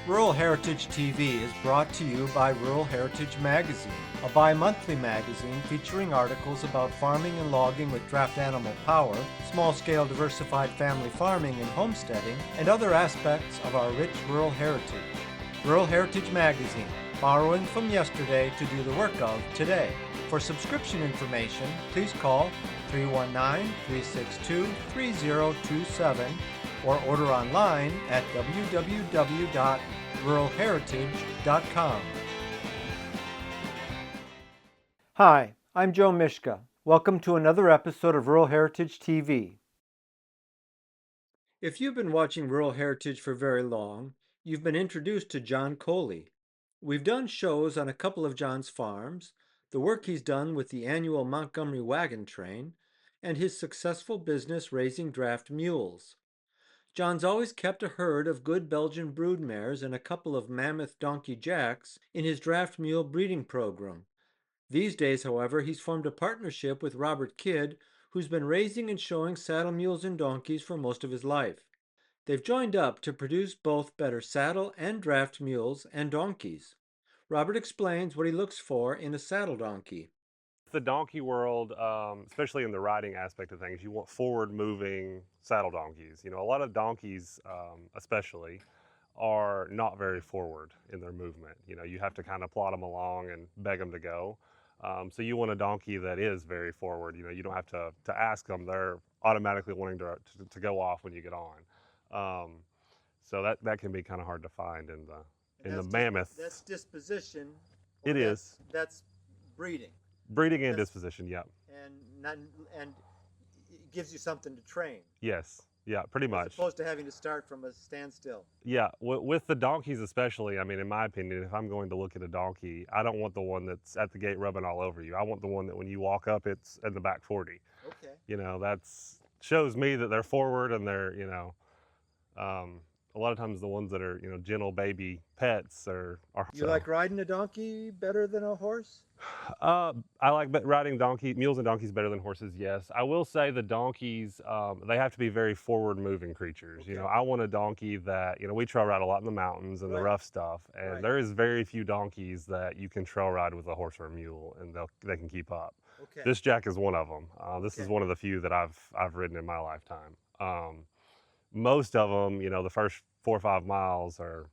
Rural Heritage TV is brought to you by Rural Heritage Magazine, a bi-monthly magazine featuring articles about farming and logging with draft animal power, small-scale diversified family farming and homesteading, and other aspects of our rich rural heritage. Rural Heritage Magazine, borrowing from yesterday to do the work of today. For subscription information, please call 319-362-3027 or order online at www.ruralheritage.com. Hi, I'm Joe Mishka. Welcome to another episode of Rural Heritage TV. If you've been watching Rural Heritage for very long, you've been introduced to John Coley. We've done shows on a couple of John's farms, the work he's done with the annual Montgomery wagon train, and his successful business raising draft mules. John's always kept a herd of good Belgian brood mares and a couple of mammoth donkey jacks in his draft mule breeding program. These days, however, he's formed a partnership with Robert Kidd, who's been raising and showing saddle mules and donkeys for most of his life. They've joined up to produce both better saddle and draft mules and donkeys. Robert explains what he looks for in a saddle donkey. The donkey world, especially in the riding aspect of things, you want forward-moving saddle donkeys. You know, a lot of donkeys, especially, are not very forward in their movement. You know, you have to kind of plod them along and beg them to go. So you want a donkey that is very forward. You know, you don't have to ask them; they're automatically wanting to go off when you get on. So that can be kind of hard to find in the mammoth. That's disposition. It is. That's breeding. Breeding and disposition, yeah. And it gives you something to train. Yes, yeah, pretty much. As opposed to having to start from a standstill. Yeah, with the donkeys especially, I mean, in my opinion, if I'm going to look at a donkey, I don't want the one that's at the gate rubbing all over you. I want the one that when you walk up, it's in the back 40. Okay. You know, that's shows me that they're forward and they're, you know, a lot of times the ones that are, you know, gentle baby pets are You like riding a donkey better than a horse? I like riding mules and donkeys better than horses, yes. I will say the donkeys, they have to be very forward-moving creatures. Okay. You know, I want a donkey that, you know, we trail ride a lot in the mountains and the rough stuff, and there is very few donkeys that you can trail ride with a horse or a mule, and they can keep up. Okay. This Jack is one of them. This is one of the few that I've ridden in my lifetime. Most of them, you know, the first 4 or 5 miles they're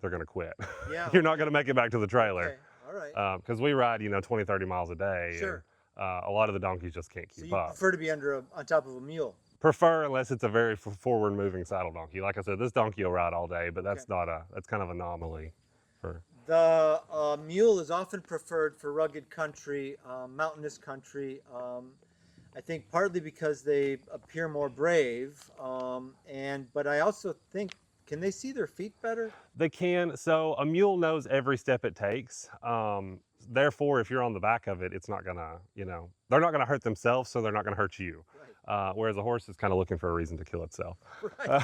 going to quit. Yeah. You're not going to make it back to the trailer. Okay. All right. Because we ride, you know, 20, 30 miles a day. Sure. And, a lot of the donkeys just can't keep up. So you prefer to be on top of a mule? Prefer, unless it's a very forward-moving saddle donkey. Like I said, this donkey will ride all day, but that's that's kind of an anomaly. The mule is often preferred for rugged country, mountainous country. I think partly because they appear more brave, but I also think, can they see their feet better? They can. So a mule knows every step it takes. Therefore, if you're on the back of it, it's not gonna, you know, they're not gonna hurt themselves, so they're not gonna hurt you. Right. Whereas a horse is kind of looking for a reason to kill itself. Right.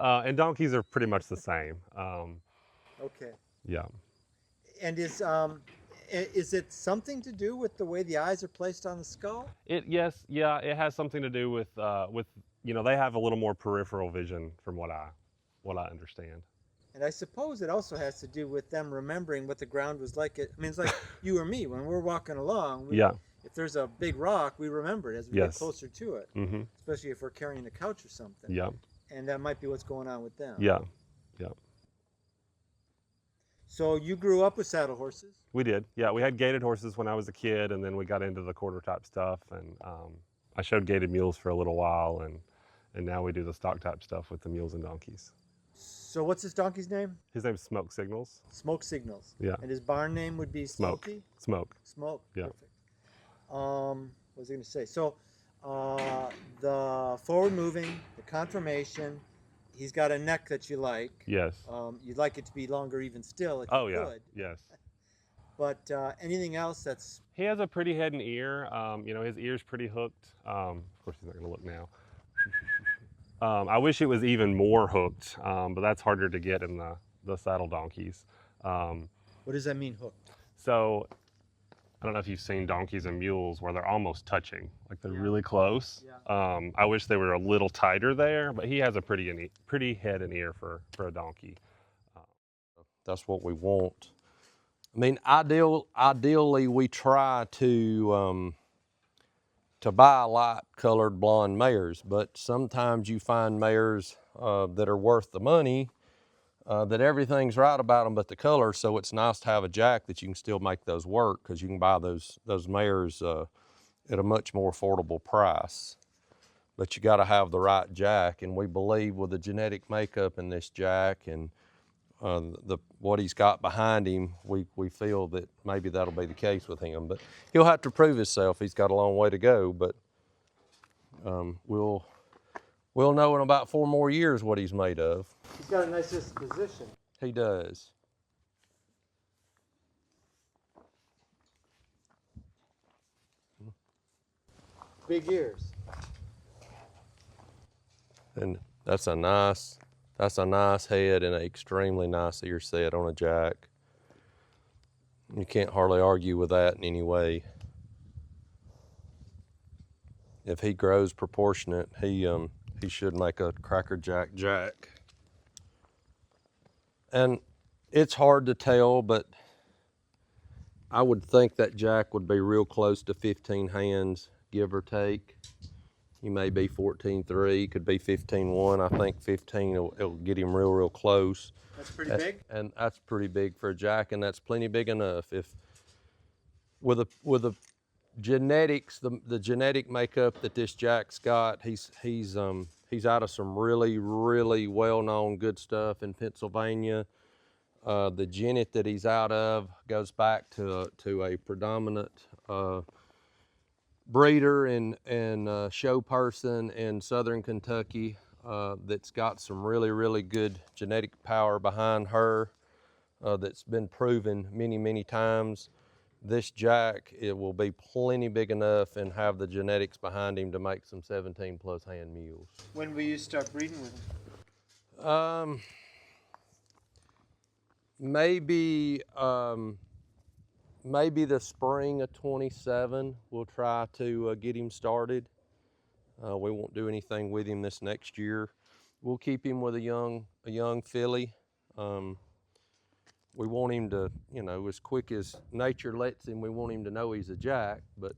Right. And donkeys are pretty much the same. Okay. Yeah. And is it something to do with the way the eyes are placed on the skull? Yes, yeah, it has something to do with you know, they have a little more peripheral vision from what I understand. And I suppose it also has to do with them remembering what the ground was like. I mean, it's like you or me, when we're walking along, if there's a big rock, we remember it as we get closer to it, especially if we're carrying a couch or something. Yeah. And that might be what's going on with them. Yeah, yeah. So you grew up with saddle horses? We did, yeah. We had gaited horses when I was a kid, and then we got into the quarter type stuff, and I showed gaited mules for a little while, and now we do the stock type stuff with the mules and donkeys. So what's this donkey's name? His name's Smoke Signals. Smoke Signals. Yeah. And his barn name would be Smoke. Smokey? Smoke. Smoke. Yeah. Perfect. What was I going to say? So the forward moving, the conformation. He's got a neck that you like. Yes. You'd like it to be longer even still if you could. Yes. But anything else that's... He has a pretty head and ear. You know, his ear's pretty hooked. Of course, he's not going to look now. I wish it was even more hooked, but that's harder to get in the saddle donkeys. What does that mean, hooked? So I don't know if you've seen donkeys and mules where they're almost touching, like they're Yeah. really close. Yeah. I wish they were a little tighter there, but he has a pretty head and ear for a donkey. Uh, that's what we want. I mean, ideally, we try to buy light colored blonde mares, but sometimes you find mares that are worth the money, that everything's right about them but the color, so it's nice to have a jack that you can still make those work, because you can buy those mares at a much more affordable price. But you got to have the right jack, and we believe with the genetic makeup in this jack and what he's got behind him, we feel that maybe that'll be the case with him. But he'll have to prove himself. He's got a long way to go, but we'll know in about 4 more years what he's made of. He's got a nice disposition. He does. Big ears. And that's a nice head and an extremely nice ear set on a jack. You can't hardly argue with that in any way. If he grows proportionate, he should make a crackerjack jack. And it's hard to tell, but I would think that jack would be real close to 15 hands, give or take. He may be 14.3, could be 15.1. I think 15 it'll get him real close. That's pretty big. And that's pretty big for a jack, and that's plenty big enough. If with the genetics, the genetic makeup that this jack's got, he's out of some really well-known good stuff in Pennsylvania. The genet that he's out of goes back to a predominant breeder and show person in southern Kentucky that's got some really good genetic power behind her that's been proven many times. This jack, it will be plenty big enough and have the genetics behind him to make some 17 plus hand mules. When will you start breeding with him? Maybe the spring of 27 we'll try to get him started. We won't do anything with him this next year. We'll keep him with a young filly. We want him to, as quick as nature lets him, we want him to know he's a jack, but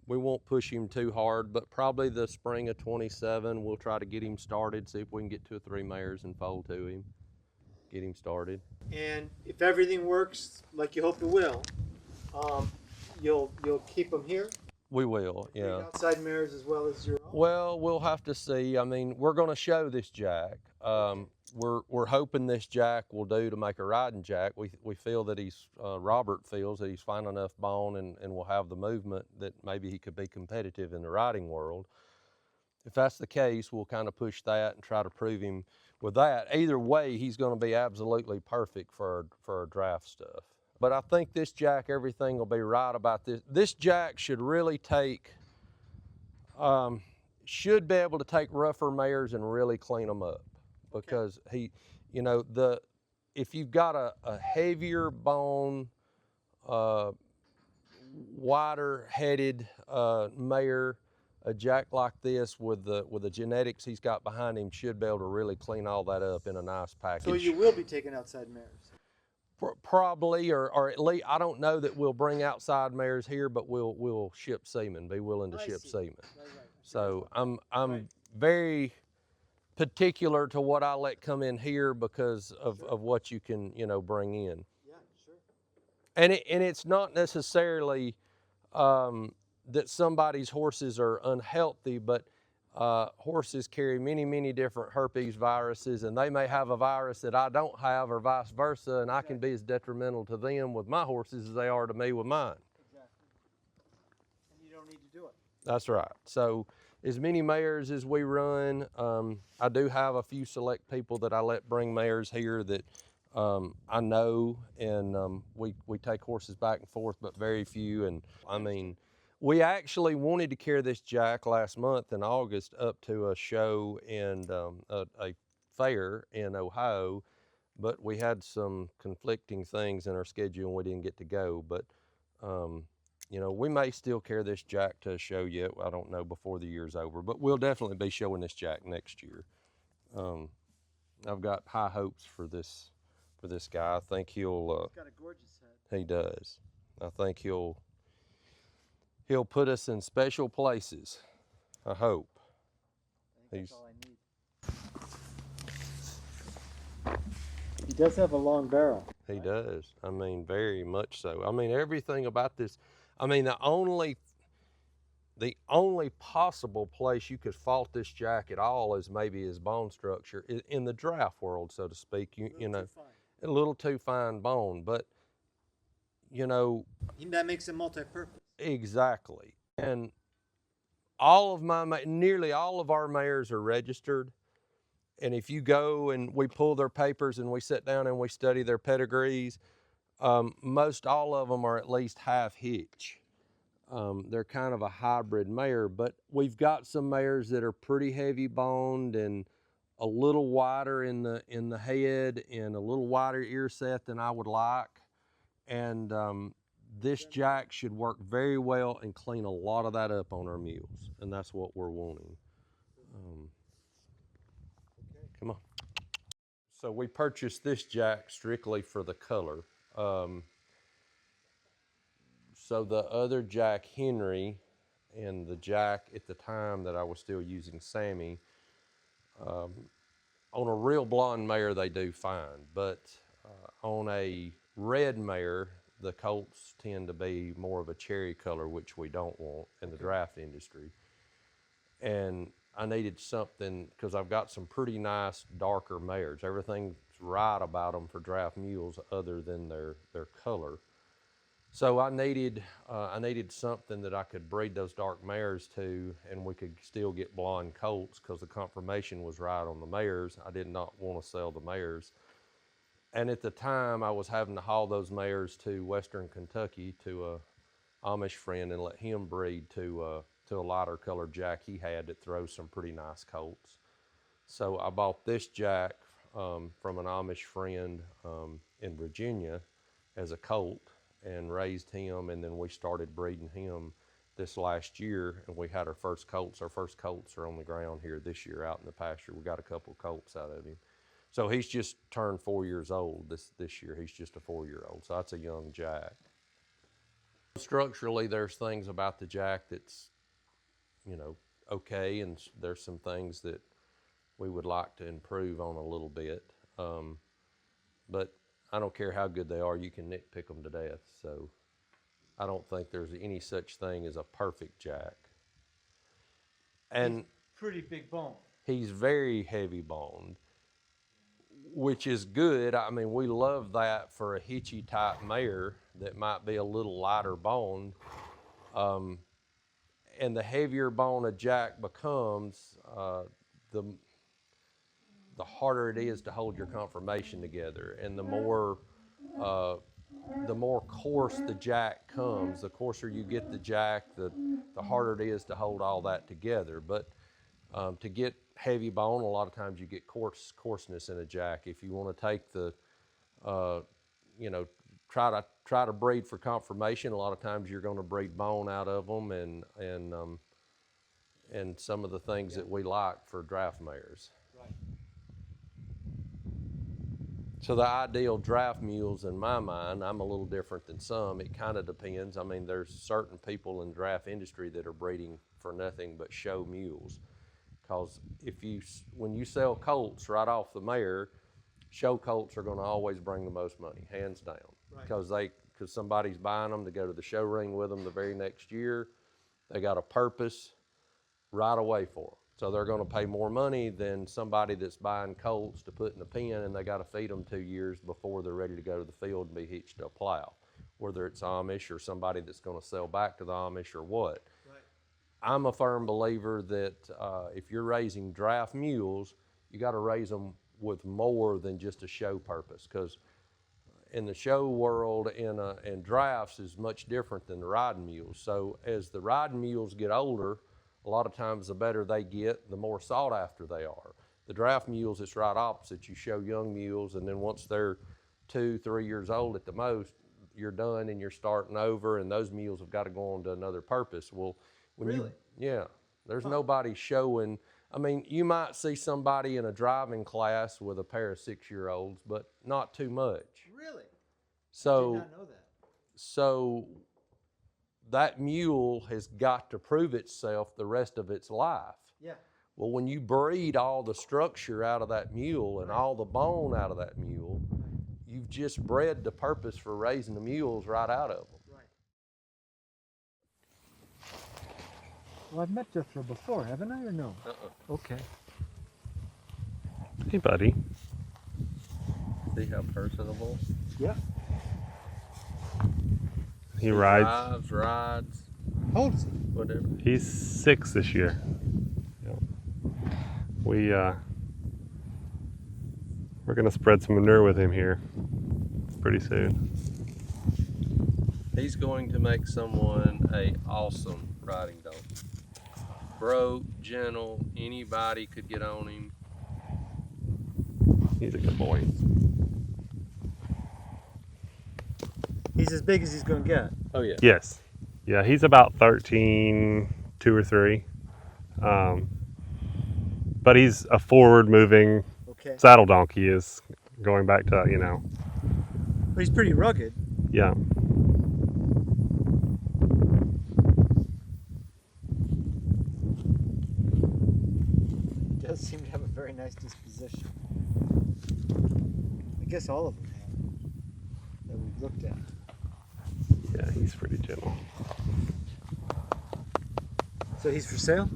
we won't push him too hard. But probably the spring of 27 we'll try to get him started, see if we can get 2 or 3 mares and foal to him, get him started. And if everything works like you hope it will, you'll keep him here. We will, yeah. Outside mares as well as your own. Well, we'll have to see. I mean, we're going to show this jack. We're hoping this jack will do to make a riding jack. We feel that Robert feels that he's fine enough bone and will have the movement that maybe he could be competitive in the riding world. If that's the case, we'll kind of push that and try to prove him with that. Either way, he's going to be absolutely perfect for our draft stuff. But I think this jack, everything will be right about this. This jack should really should be able to take rougher mares and really clean them up, because if you've got a heavier bone, wider headed mare, a jack like this with the genetics he's got behind him should be able to really clean all that up in a nice package. So you will be taking outside mares? Probably, or at least, I don't know that we'll bring outside mares here, but we'll ship semen, be willing to ship semen. Right. So I'm very particular to what I let come in here because of what you can bring in. Yeah, sure. And it's not necessarily that somebody's horses are unhealthy, but horses carry many different herpes viruses, and they may have a virus that I don't have, or vice versa, and I can be as detrimental to them with my horses as they are to me with mine. Exactly. And you don't need to do it. That's right. So as many mares as we run, I do have a few select people that I let bring mares here that I know, and we take horses back and forth, but very few. And I mean, we actually wanted to carry this jack last month in August up to a show and a fair in Ohio, but we had some conflicting things in our schedule and we didn't get to go. But You know, we may still carry this jack to a show yet. I don't know before the year's over, but we'll definitely be showing this jack next year. Um, I've got high hopes for this guy. I think he'll. He's got a gorgeous head. He does. I think he'll put us in special places. I hope. I think that's all I need. He does have a long barrel. He does. I mean, very much so. I mean, everything about this. I mean, the only possible place you could fault this jack at all is maybe his bone structure in the draft world, so to speak. You know, a little too fine bone, but you know That makes it multi-purpose. exactly. And nearly all of our mares are registered. And if you go and we pull their papers and we sit down and we study their pedigrees, most all of them are at least half hitch. They're kind of a hybrid mare, but we've got some mares that are pretty heavy boned and a little wider in the head and a little wider ear set than I would like. And this jack should work very well and clean a lot of that up on our mules, and that's what we're wanting. Come on. So we purchased this jack strictly for the color. So the other Jack Henry and the Jack at the time that I was still using Sammy, on a real blonde mare they do fine, but on a red mare the colts tend to be more of a cherry color, which we don't want in the draft industry. And I needed something because I've got some pretty nice darker mares. Everything's right about them for draft mules other than their color. So I needed something that I could breed those dark mares to, and we could still get blonde colts because the conformation was right on the mares. I did not want to sell the mares. And at the time, I was having to haul those mares to Western Kentucky to a Amish friend and let him breed to a lighter colored jack he had that throws some pretty nice colts. So I bought this jack from an Amish friend in Virginia as a colt and raised him, and then we started breeding him this last year, and we had our first colts. Our first colts are on the ground here this year out in the pasture. We got a couple of colts out of him. So he's just turned 4 years old this year. He's just a 4-year-old, so that's a young jack. Structurally, there's things about the jack that's, okay, and there's some things that we would like to improve on a little bit. But I don't care how good they are, you can nitpick them to death. So I don't think there's any such thing as a perfect jack. And he's pretty big bone. He's very heavy boned, which is good. I mean, we love that for a hitchy type mare that might be a little lighter boned. And the heavier bone a jack becomes, the harder it is to hold your conformation together, and the more coarse the jack comes, the coarser you get the jack, the harder it is to hold all that together. But to get heavy bone, a lot of times you get coarseness in a jack. If you want to take the, try to breed for conformation, a lot of times you're going to breed bone out of them, and some of the things that we like for draft mares. Right. So the ideal draft mules, in my mind, I'm a little different than some. It kind of depends. I mean, there's certain people in draft industry that are breeding for nothing but show mules. Because when you sell colts right off the mare, show colts are going to always bring the most money, hands down. Right. Because somebody's buying them to go to the show ring with them the very next year. They got a purpose right away for them. So they're going to pay more money than somebody that's buying colts to put in the pen, and they got to feed them 2 years before they're ready to go to the field and be hitched to a plow, whether it's Amish or somebody that's going to sell back to the Amish or what. Right. I'm a firm believer that if you're raising draft mules, you got to raise them with more than just a show purpose, because in the show world and drafts is much different than the riding mules. So as the riding mules get older, a lot of times the better they get, the more sought after they are. The draft mules, it's right opposite. You show young mules, and then once they're 2-3 years old at the most, you're done and you're starting over, and those mules have got to go on to another purpose. Well, when Really? there's nobody showing. I mean, you might see somebody in a driving class with a pair of 6-year-olds, but not too much. Really? I did So, not know that. so that mule has got to prove itself the rest of its life. Yeah. Well, when you breed all the structure out of that mule and all the bone out of that mule, you've just bred the purpose for raising the mules right out of them. Right. Well, I've met Jethro before, haven't I, or no? Okay. Hey, buddy. See how personable? Yeah. He rides. Rides, How old is he? whatever. He's 6 this year. Yeah. We're gonna spread some manure with him here pretty soon. He's going to make someone a awesome riding dog. Broke, gentle, anybody could get on him. He's a good boy. He's as big as he's going to get. Oh yeah. Yes. Yeah, he's about 13, 2 or 3. But he's a forward-moving Okay. saddle donkey, is going back to, But he's pretty rugged. yeah. He does seem to have a very nice disposition. I guess all of them have that we've looked at. Yeah, he's pretty gentle. So he's for sale?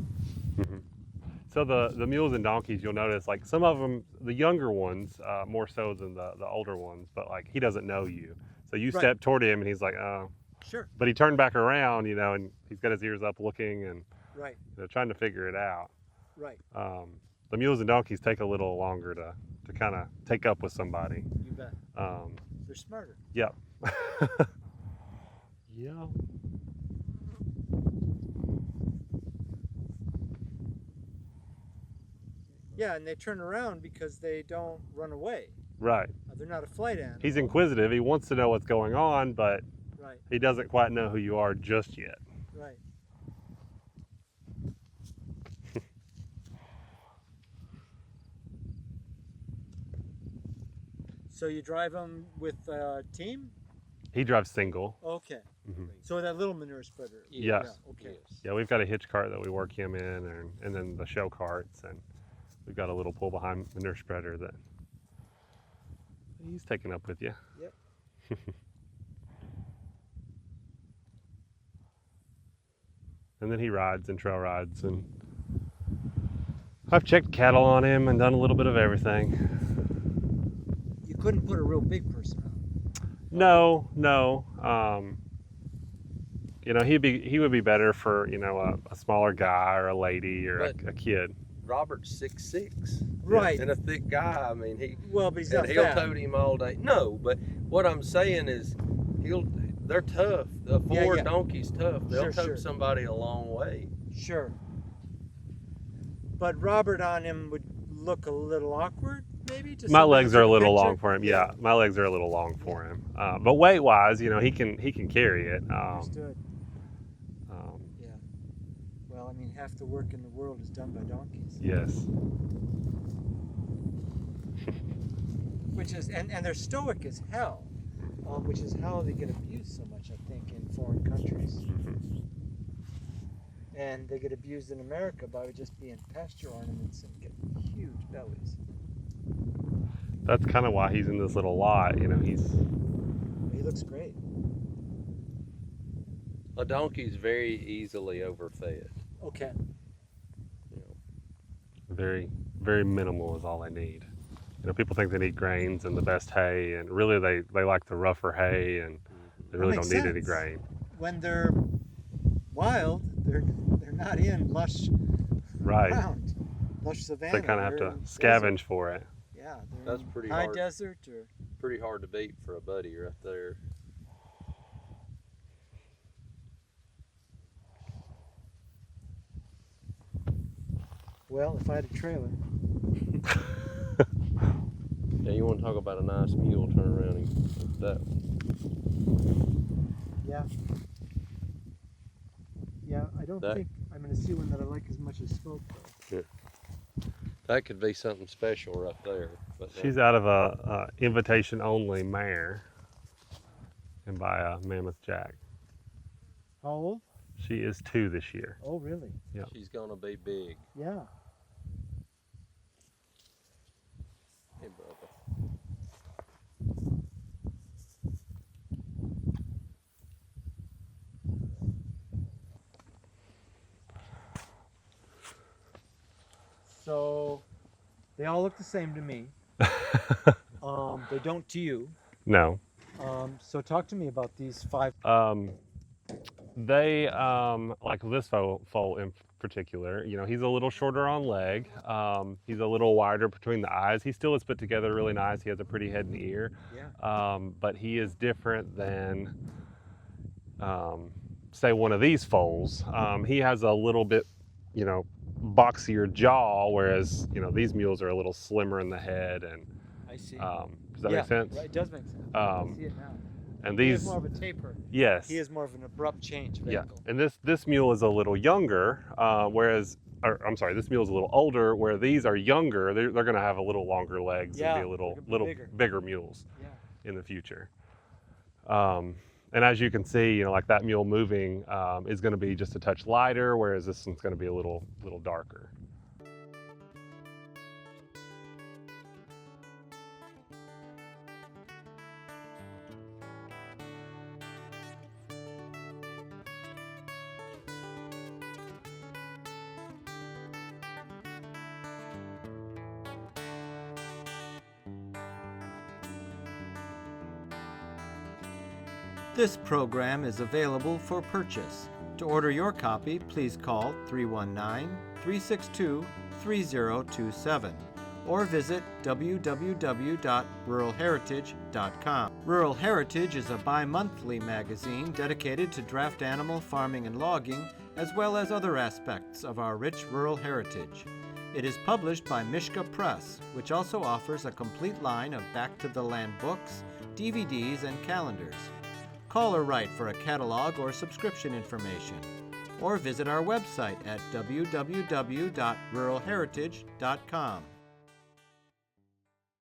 So the mules and donkeys, you'll notice, like some of them, the younger ones, more so than the older ones, but like he doesn't know you. So you Right. step toward him and he's like, oh. Sure. But he turned back around, and he's got his ears up looking and Right. trying to figure it out. Right. The mules and donkeys take a little longer to kind of take up with somebody. You bet. They're smarter. Yep. Yeah. Yeah, and they turn around because they don't run away. Right. They're not a flight animal. He's inquisitive. He wants to know what's going on, but Right. he doesn't quite know who you are just yet. Right. So you drive them with a team? He drives single. Okay. Mhm. So that little manure spreader. Yes. Yeah, okay. Yeah, we've got a hitch cart that we work him in, and then the show carts, and we've got a little pull behind manure spreader that he's taking up with you. Yep. And then he rides and trail rides, and I've checked cattle on him and done a little bit of everything. You couldn't put a real big person on. No. He would be better for a smaller guy or a lady or a kid. Robert's 6'6". Right. And a thick guy. I mean, Well, but he's and not he'll fat. tote him all day. No, but what I'm saying is, they're tough. The forward yeah. donkey's tough. They'll Sure, tote sure. somebody a long way. Sure. But Robert on him would look a little awkward, maybe? To My somebody legs who's are a in the little picture? long for him. Yeah, my legs are a little long for him. But weight-wise, he can carry it. Understood. Yeah. Well, I mean, half the work in the world is done by donkeys. Yes. Which is, and they're stoic as hell, which is how they get abused so much, I think, in foreign countries. And they get abused in America by just being pasture ornaments and getting huge bellies. That's kind of why he's in this little lot. He looks great. A donkey's very easily overfed. Okay. Very, very minimal is all they need. People think they need grains and the best hay, and really they like the rougher hay, and they really don't makes need any sense. grain. When they're wild, they're not in lush Right. ground, lush savanna. They kind of have They're to in scavenge desert. for it. Yeah, they're That's in pretty high hard. desert or. Pretty hard to beat for a buddy right there. Well, if I had a trailer. Yeah, you want to talk about a nice mule? Turn around and that one. Yeah. Yeah, I don't That- think I'm going to see one that I like as much as Smoke, though. Yeah. That could be something special right there. But She's out of a invitation only mare and by a Mammoth Jack. How old? She is 2 this year. Oh, really? Yeah. she's gonna be big. Yeah. Hey, brother. So they all look the same to me. They don't to you. No. So talk to me about these 5. They like this foal in particular. You know, he's a little shorter on leg. He's a little wider between the eyes. He still is put together really nice. He has a pretty head and ear. Yeah. But he is different than, say, one of these foals. He has a little bit, you know, boxier jaw, whereas these mules are a little slimmer in the head. And I see. does that make sense? Right, it does make sense. I see it now. And He these, has more of a taper. yes, He has more of an abrupt change of yeah. angle. And this mule is a little younger, I'm sorry, this mule is a little older, where these are younger. They're going to have a little longer legs Yeah, and be a little they're gonna be bigger mules Yeah. in the future. And as you can see, like that mule moving is going to be just a touch lighter, whereas this one's going to be a little darker. This program is available for purchase. To order your copy, please call 319-362-3027 or visit www.ruralheritage.com. Rural Heritage is a bi-monthly magazine dedicated to draft animal farming and logging, as well as other aspects of our rich rural heritage. It is published by Mishka Press, which also offers a complete line of Back to the Land books, DVDs, and calendars. Call or write for a catalog or subscription information, or visit our website at www.ruralheritage.com.